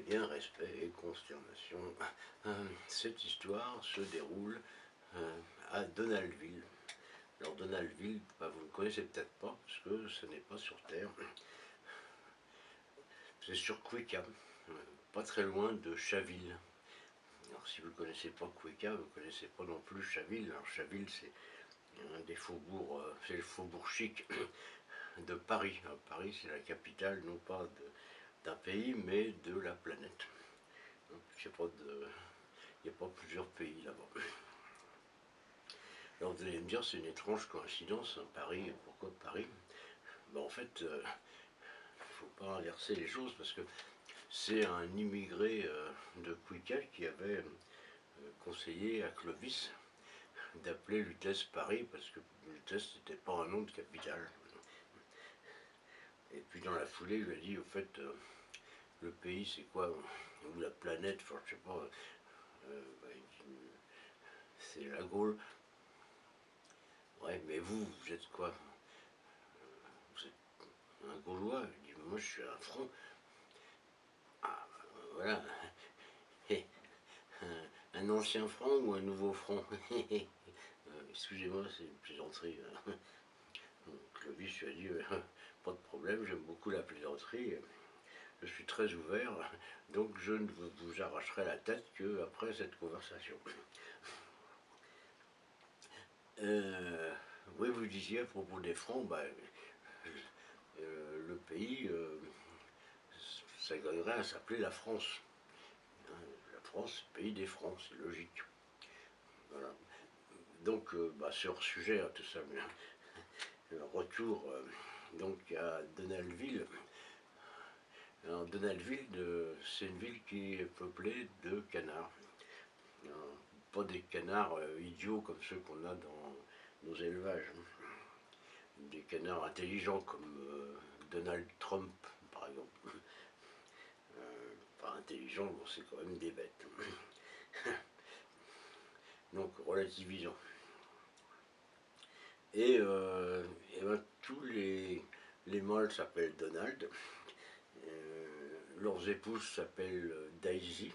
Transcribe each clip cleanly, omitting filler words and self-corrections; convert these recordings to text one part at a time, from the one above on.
bien, respect et consternation. Cette histoire se déroule à Donaldville. Alors Donaldville, vous ne connaissez peut-être pas, parce que ce n'est pas sur Terre. C'est sur Cueca, pas très loin de Chaville. Alors si vous ne connaissez pas Cueca, vous ne connaissez pas non plus Chaville. Alors Chaville, c'est un des faubourgs, c'est le faubourg chic de Paris. Alors, Paris, c'est la capitale, non pas d'un pays, mais de la planète. Il n'y a pas plusieurs pays là-bas. Alors vous allez me dire, c'est une étrange coïncidence, hein, Paris, pourquoi Paris? En fait, il ne faut pas inverser les choses, parce que c'est un immigré de Cueca qui avait conseillé à Clovis d'appeler Lutèce Paris, parce que Lutèce n'était pas un nom de capitale. Et puis dans la foulée, il lui a dit, au fait, le pays c'est quoi? Ou la planète, enfin je sais pas, c'est la Gaule. Ouais, mais vous êtes quoi? Vous êtes un Gaulois? Il dit, moi je suis un franc. Ah, voilà. Un ancien franc ou un nouveau franc? Excusez-moi, c'est une plaisanterie. Clovis lui a dit, pas de problème, j'aime beaucoup la plaisanterie. Je suis très ouvert, donc je ne vous arracherai la tête qu'après cette conversation. Oui, vous disiez à propos des francs, le pays ça gagnerait à s'appeler la France. La France, pays des francs, c'est logique. Voilà. Donc, sur sujet à tout ça, retour donc à Donaldville. Alors, Donaldville, c'est une ville qui est peuplée de canards. Pas des canards idiots comme ceux qu'on a dans nos élevages. Des canards intelligents comme Donald Trump, par exemple. Pas intelligents, bon, c'est quand même des bêtes. Donc, relativisons. Et tous les mâles s'appellent Donald. Leurs épouses s'appellent Daisy.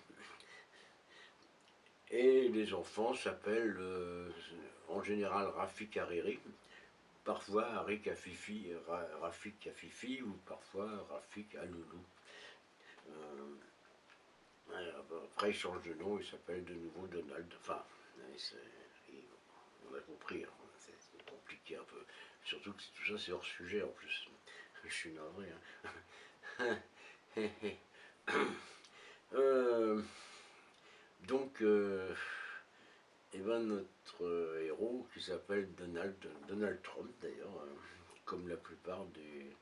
Et les enfants s'appellent en général Rafik Hariri, parfois Rafik Afifi ou parfois Rafik Aloulou. Après ils changent de nom, ils s'appellent de nouveau Donald. Enfin, on a compris, hein, c'est compliqué un peu. Surtout que tout ça c'est hors sujet en plus. Je suis navré. Hein. Donc, notre héros, qui s'appelle Donald Trump d'ailleurs, comme la plupart des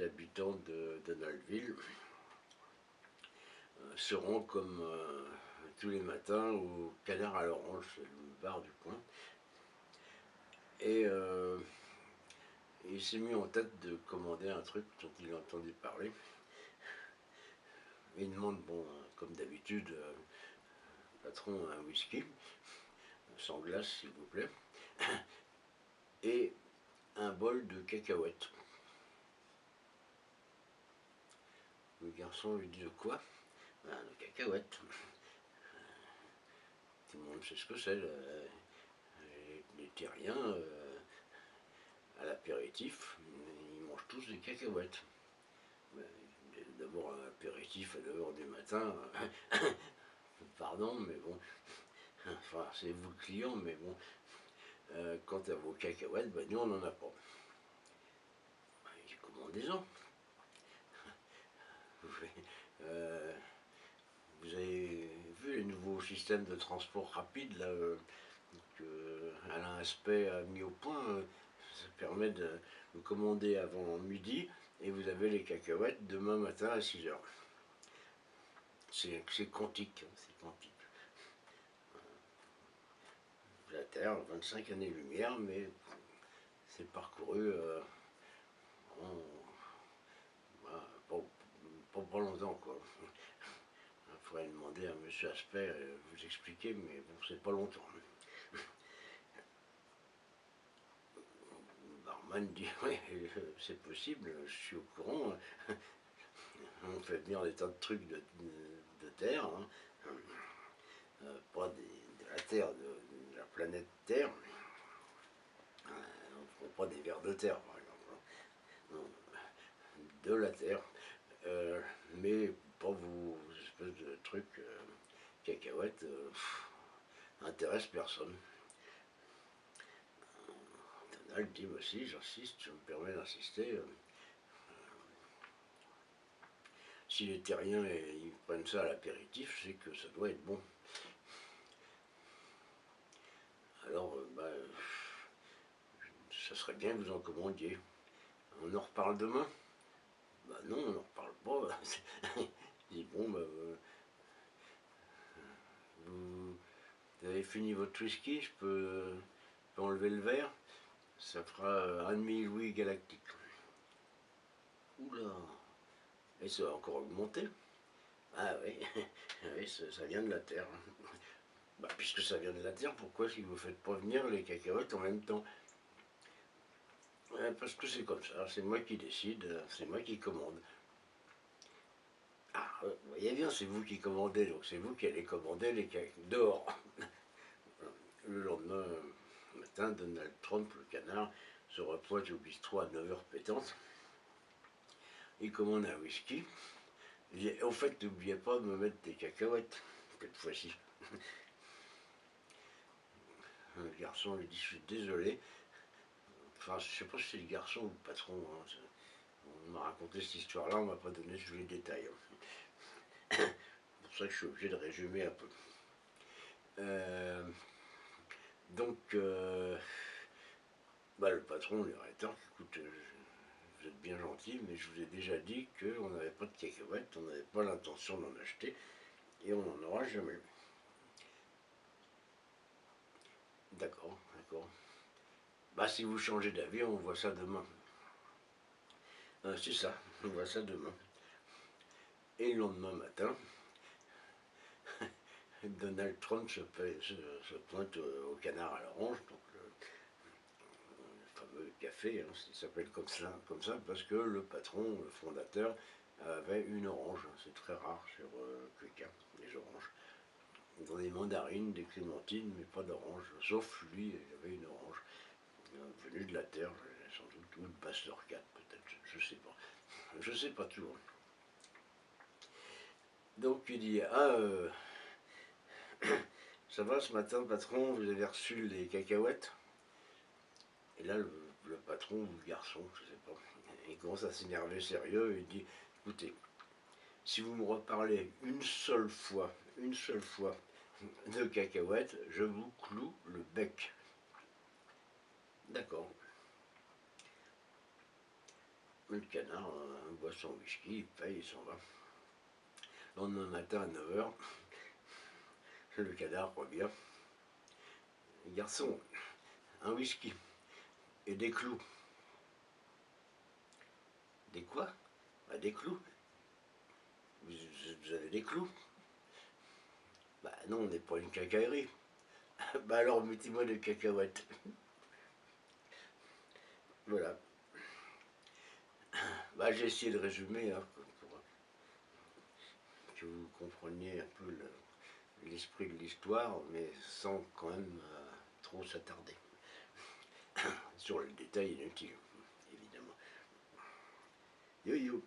habitants de Donaldville, se rend comme tous les matins au Canard à l'Orange, c'est le bar du coin. Et il s'est mis en tête de commander un truc dont il a entendu parler. Il demande, bon, comme d'habitude, patron, un whisky, sans glace s'il vous plaît, et un bol de cacahuètes. Le garçon lui dit de quoi? De cacahuètes. Tout le monde sait ce que c'est, les terriens, à l'apéritif, ils mangent tous des cacahuètes. D'abord un apéritif à 9h du matin, pardon, mais bon, enfin c'est vous le client, mais bon, quant à vos cacahuètes, nous on n'en a pas. Commandez-en. Vous avez vu les nouveaux systèmes de transport rapide là, que Alain Aspect a mis au point? Ça permet de commander avant midi et vous avez les cacahuètes demain matin à 6h. C'est quantique, c'est quantique. La Terre, 25 années-lumière, mais c'est parcouru pas longtemps, quoi. Il faudrait demander à M. Aspect vous expliquer, mais bon, c'est pas longtemps. Le barman dit, oui, c'est possible, je suis au courant. on fait venir des tas de trucs de terre, hein. Pas de la Terre, de la planète Terre, on ne prend pas des vers de terre par exemple, hein. Non, de la Terre, mais pas vos espèces de trucs cacahuètes intéressent personne. Donald dit aussi, j'insiste, je me permets d'insister, si les terriens ils prennent ça à l'apéritif, c'est que ça doit être bon. Alors, ça serait bien que vous en commandiez. On en reparle demain? Bah non, on n'en reparle pas. Je dis, bon, vous avez fini votre whisky, je peux enlever le verre. Ça fera un demi-louis galactique. Oula! Et ça va encore augmenter. Ah oui, oui, ça vient de la Terre. Bah, puisque ça vient de la Terre, pourquoi si vous ne faites pas venir les cacahuètes en même temps? Parce que c'est comme ça, c'est moi qui décide, c'est moi qui commande. Ah, vous voyez bien, c'est vous qui commandez, donc c'est vous qui allez commander les cacahuètes dehors. Le lendemain matin, Donald Trump, le canard, se repointe au bistrot à 9h pétantes. Il commande un whisky. Il dit, au fait, n'oubliez pas de me mettre des cacahuètes, cette fois-ci. Le garçon lui dit, je suis désolé. Enfin, je ne sais pas si c'est le garçon ou le patron. Hein. On m'a raconté cette histoire-là, on ne m'a pas donné tous les détails. C'est pour ça que je suis obligé de résumer un peu. Donc, le patron lui rétorque, écoute, vous êtes bien gentil, mais je vous ai déjà dit qu'on n'avait pas de cacahuètes, on n'avait pas l'intention d'en acheter, et on n'en aura jamais. D'accord, d'accord. Bah si vous changez d'avis, on voit ça demain. C'est ça, on voit ça demain. Et le lendemain matin, Donald Trump se pointe au canard à l'orange, donc le fameux café, hein, il s'appelle comme ça parce que le patron, le fondateur, avait une orange. C'est très rare sur Québec, les oranges. Dans des mandarines, des clémentines, mais pas d'orange. Sauf lui, il avait une orange. Venue de la terre, sans doute, ou de Pasteur 4 peut-être, je sais pas. Je sais pas tout. Donc il dit, ça va ce matin patron, vous avez reçu les cacahuètes? Et là le patron ou le garçon, je sais pas, il commence à s'énerver sérieux et il dit, écoutez, si vous me reparlez une seule fois de cacahuètes, je vous cloue le bec. D'accord. Le canard boit son whisky, il paye, il s'en va. Le lendemain matin à 9h, le canard revient. Garçon, un whisky et des clous. Des quoi? Des clous. Vous avez des clous? Bah non, on n'est pas une cacaillerie. Bah alors mettez-moi des cacahuètes. Voilà. Bah j'ai essayé de résumer hein, pour que vous compreniez un peu l'esprit de l'histoire, mais sans quand même trop s'attarder sur le détail inutile, évidemment. Yo yo.